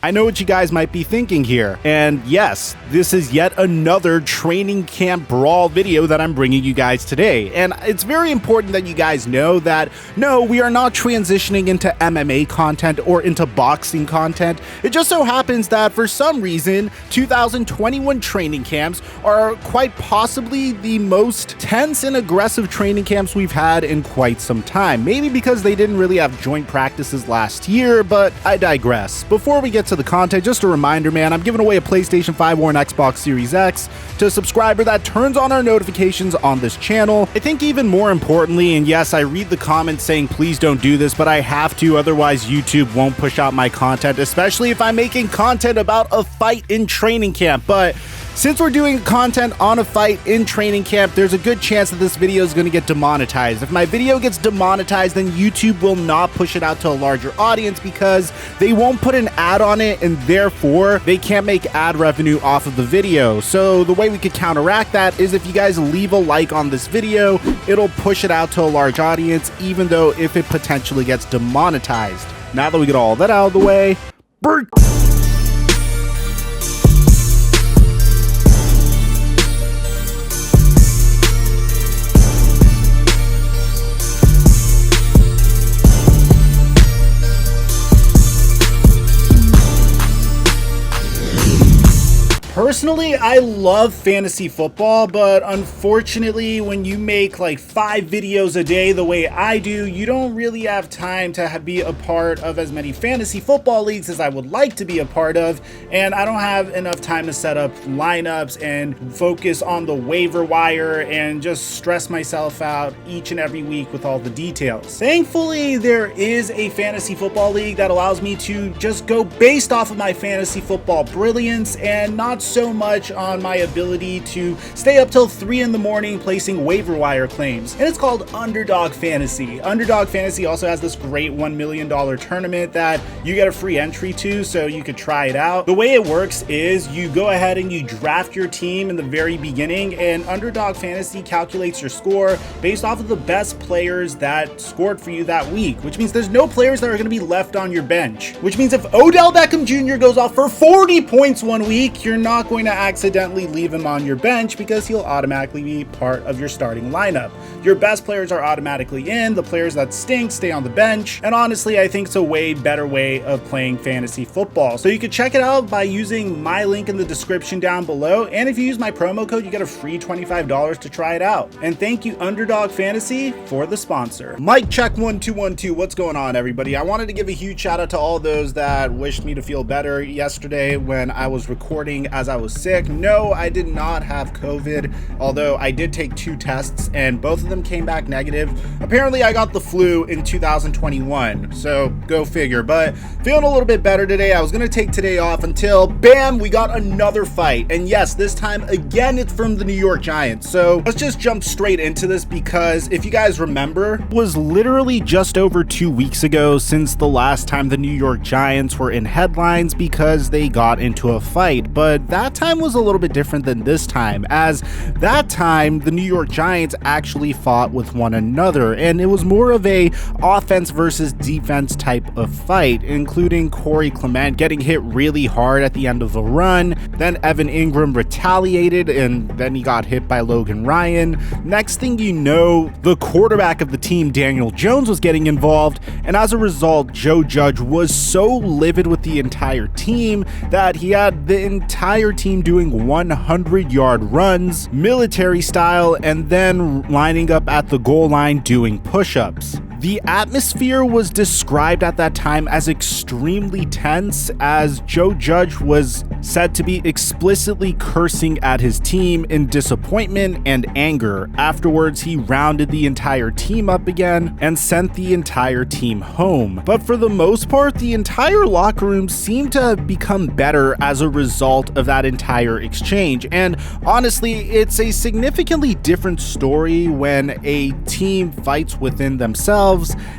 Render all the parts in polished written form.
I know what you guys might be thinking here, and yes, this is yet another training camp brawl video that I'm bringing you guys today, and it's very important that you guys know that no, we are not transitioning into MMA content or into boxing content. It just so happens that for some reason, 2021 training camps are quite possibly the most tense and aggressive training camps we've had in quite some time. Maybe because they didn't really have joint practices last year, but I digress. Before we get to the content, just a reminder, man, I'm giving away a PlayStation 5 or an Xbox Series X to a subscriber that turns on our notifications on this channel. I think even more importantly, and yes, I read the comments saying please don't do this, but I have to, otherwise YouTube won't push out my content, especially if I'm making content about a fight in training camp. But since we're doing content on a fight in training camp, there's a good chance that this video is going to get demonetized. If my video gets demonetized, then YouTube will not push it out to a larger audience because they won't put an ad on it, and therefore they can't make ad revenue off of the video. So the way we could counteract that is if you guys leave a like on this video, it'll push it out to a large audience, even though if it potentially gets demonetized. Now that we get all that out of the way, personally, I love fantasy football, but unfortunately, when you make like 5 videos a day the way I do, you don't really have time to be a part of as many fantasy football leagues as I would like to be a part of, and I don't have enough time to set up lineups and focus on the waiver wire and just stress myself out each and every week with all the details. Thankfully, there is a fantasy football league that allows me to just go based off of my fantasy football brilliance and not so much on my ability to stay up till 3 in the morning placing waiver wire claims, and it's called Underdog Fantasy. Underdog Fantasy also has this great $1 million tournament that you get a free entry to, so you could try it out. The way it works is you go ahead and you draft your team in the very beginning, and Underdog Fantasy calculates your score based off of the best players that scored for you that week, which means there's no players that are going to be left on your bench, which means if Odell Beckham Jr. goes off for 40 points one week, you're not going to accidentally leave him on your bench because he'll automatically be part of your starting lineup. Your best players are automatically in, the players that stink stay on the bench, and honestly, I think it's a way better way of playing fantasy football. So you can check it out by using my link in the description down below, and if you use my promo code, you get a free $25 to try it out. And thank you, Underdog Fantasy, for the sponsor. Mic check 1 2 1 2. What's going on, everybody? I wanted to give a huge shout out to all those that wished me to feel better yesterday when I was recording as I was sick. No, I did not have COVID, although I did take 2 tests and both of them came back negative. Apparently I got the flu in 2021, so go figure. But feeling a little bit better today. I was gonna take today off until bam, we got another fight, and yes, this time again it's from the New York Giants. So let's just jump straight into this, because if you guys remember, it was literally just over 2 weeks ago since the last time the New York Giants were in headlines because they got into a fight. But that time was a little bit different than this time, as that time the New York Giants actually fought with one another, and it was more of a offense versus defense type of fight, including Corey Clement getting hit really hard at the end of the run. Then Evan Ingram retaliated, and then he got hit by Logan Ryan. Next thing you know, the quarterback of the team, Daniel Jones, was getting involved, and as a result, Joe Judge was so livid with the entire team that he had the entire team doing 100-yard runs, military style, and then lining up at the goal line doing push-ups. The atmosphere was described at that time as extremely tense, as Joe Judge was said to be explicitly cursing at his team in disappointment and anger. Afterwards, he rounded the entire team up again and sent the entire team home. But for the most part, the entire locker room seemed to have become better as a result of that entire exchange. And honestly, it's a significantly different story when a team fights within themselves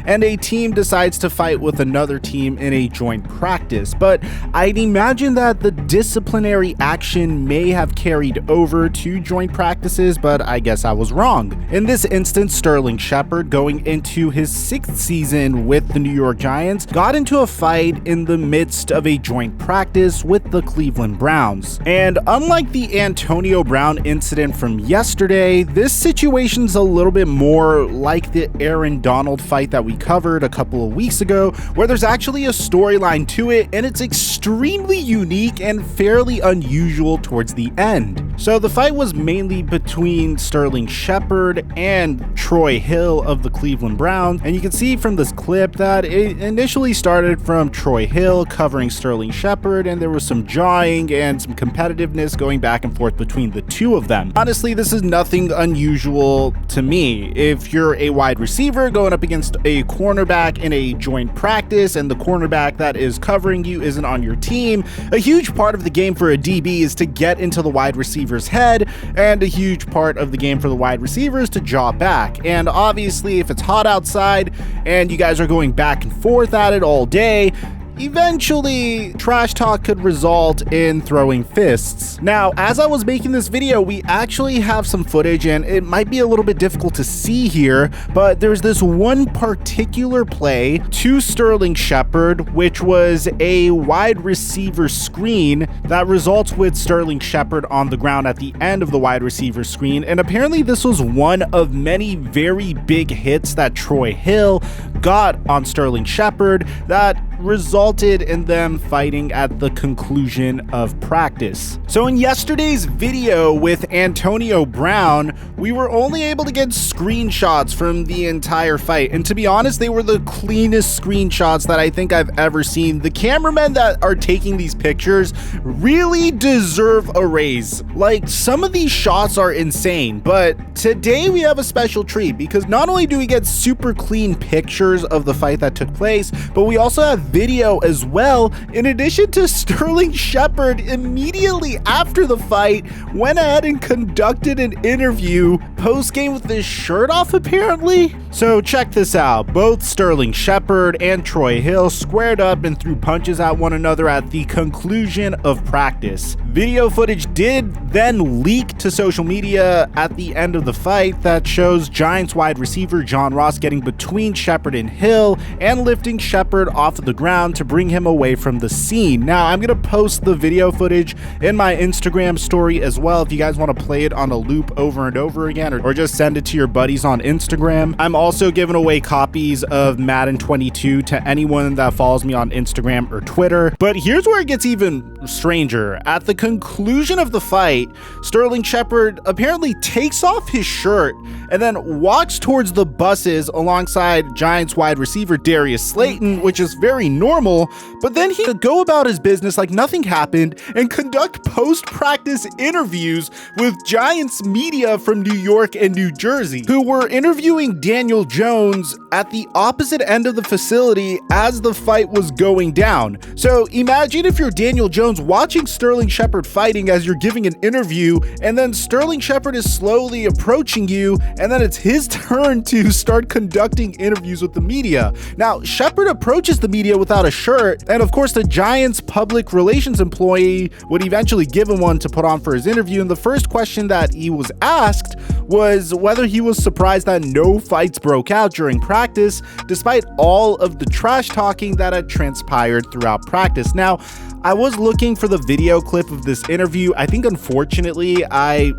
and a team decides to fight with another team in a joint practice. But I'd imagine that the disciplinary action may have carried over to joint practices, but I guess I was wrong. In this instance, Sterling Shepard, going into his 6th season with the New York Giants, got into a fight in the midst of a joint practice with the Cleveland Browns. And unlike the Antonio Brown incident from yesterday, this situation's a little bit more like the Aaron Donald fight that we covered a couple of weeks ago, where there's actually a storyline to it, and it's extremely unique and fairly unusual towards the end. So the fight was mainly between Sterling Shepard and Troy Hill of the Cleveland Browns, and you can see from this clip that it initially started from Troy Hill covering Sterling Shepard, and there was some jawing and some competitiveness going back and forth between the two of them. Honestly, this is nothing unusual to me. If you're a wide receiver going up against a cornerback in a joint practice and the cornerback that is covering you isn't on your team, a huge part of the game for a DB is to get into the wide receiver's head, and a huge part of the game for the wide receiver is to jaw back. And obviously, if it's hot outside and you guys are going back and forth at it all day, eventually trash talk could result in throwing fists. Now, as I was making this video, we actually have some footage, and it might be a little bit difficult to see here, but there's this one particular play to Sterling Shepard, which was a wide receiver screen that results with Sterling Shepard on the ground at the end of the wide receiver screen. And apparently this was one of many very big hits that Troy Hill got on Sterling Shepard that resulted in them fighting at the conclusion of practice. So in yesterday's video with Antonio Brown, we were only able to get screenshots from the entire fight, and to be honest, they were the cleanest screenshots that I think I've ever seen. The cameramen that are taking these pictures really deserve a raise. Like, some of these shots are insane, but today we have a special treat because not only do we get super clean pictures of the fight that took place, but we also have video as well. In addition to Sterling Shepard, immediately after the fight, went ahead and conducted an interview post-game with his shirt off, apparently. So check this out. Both Sterling Shepard and Troy Hill squared up and threw punches at one another at the conclusion of practice. Video footage did then leak to social media at the end of the fight that shows Giants wide receiver John Ross getting between Shepard and Hill and lifting Shepard off of the ground to bring him away from the scene. Now, I'm going to post the video footage in my Instagram story as well if you guys want to play it on a loop over and over again, or just send it to your buddies on Instagram. I'm also giving away copies of Madden 22 to anyone that follows me on Instagram or Twitter. But here's where it gets even stranger. At the conclusion of the fight, Sterling Shepard apparently takes off his shirt and then walks towards the buses alongside Giants wide receiver Darius Slayton, which is very normal, but then he could go about his business like nothing happened and conduct post-practice interviews with Giants media from New York and New Jersey, who were interviewing Daniel Jones at the opposite end of the facility as the fight was going down. So imagine if you're Daniel Jones watching Sterling Shepard fighting as you're giving an interview, and then Sterling Shepard is slowly approaching you, and then it's his turn to start conducting interviews with the media. Now, Shepard approaches the media without a shirt, and of course the Giants public relations employee would eventually give him one to put on for his interview, and the first question that he was asked was whether he was surprised that no fights broke out during practice, despite all of the trash talking that had transpired throughout practice. Now, I was looking for the video clip of this interview. I think unfortunately I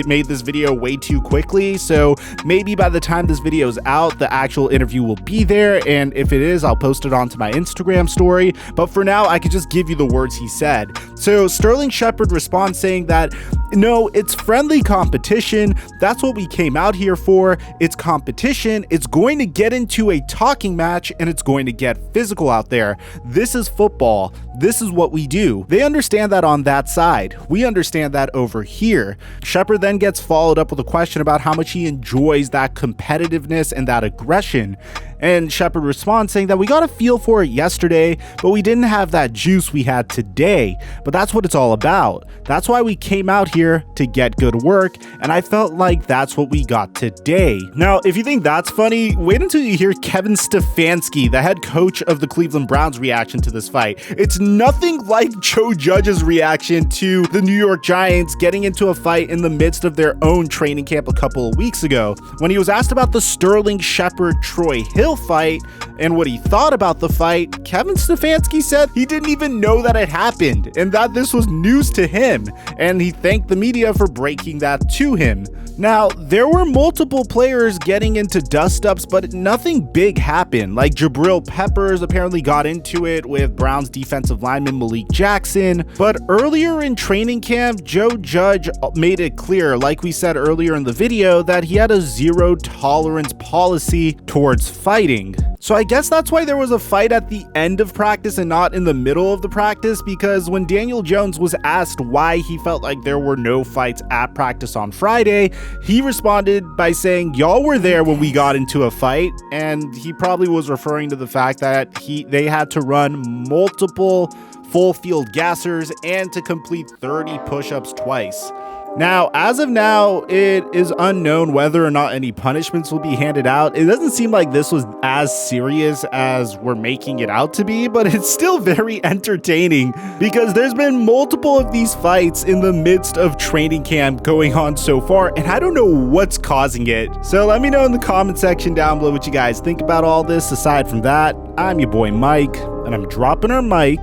made this video way too quickly, so maybe by the time this video is out, the actual interview will be there, and if it is, I'll post it onto my Instagram story. But for now, I could just give you the words he said. So Sterling Shepard responds saying that, no, it's friendly competition. That's what we came out here for. It's competition. It's going to get into a talking match, and it's going to get physical out there. This is football. This is what we do. They understand that on that side. We understand that over here. Shepard then gets followed up with a question about how much he enjoys that competitiveness and that aggression. And Shepard responds saying that we got a feel for it yesterday, but we didn't have that juice we had today. But that's what it's all about. That's why we came out here to get good work, and I felt like that's what we got today. Now, if you think that's funny, wait until you hear Kevin Stefanski, the head coach of the Cleveland Browns, reaction to this fight. It's nothing like Joe Judge's reaction to the New York Giants getting into a fight in the midst of their own training camp a couple of weeks ago. When he was asked about the Sterling Shepard-Troy Hill fight and what he thought about the fight, Kevin Stefanski said he didn't even know that it happened and that this was news to him, and he thanked the media for breaking that to him. Now, there were multiple players getting into dust-ups, but nothing big happened. Like Jabril Peppers apparently got into it with Browns defensive lineman Malik Jackson. But earlier in training camp, Joe Judge made it clear, like we said earlier in the video, that he had a zero tolerance policy towards fighting. So I guess that's why there was a fight at the end of practice and not in the middle of the practice, because when Daniel Jones was asked why he felt like there were no fights at practice on Friday, he responded by saying, "Y'all were there when we got into a fight," and he probably was referring to the fact that they had to run multiple full field gassers and to complete 30 push-ups twice. Now, as of now, it is unknown whether or not any punishments will be handed out. It doesn't seem like this was as serious as we're making it out to be, but it's still very entertaining because there's been multiple of these fights in the midst of training camp going on so far, and I don't know what's causing it. So let me know in the comment section down below what you guys think about all this. Aside from that, I'm your boy Mike, and I'm dropping our mic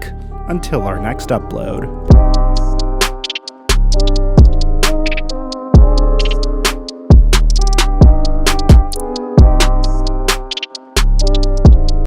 until our next upload.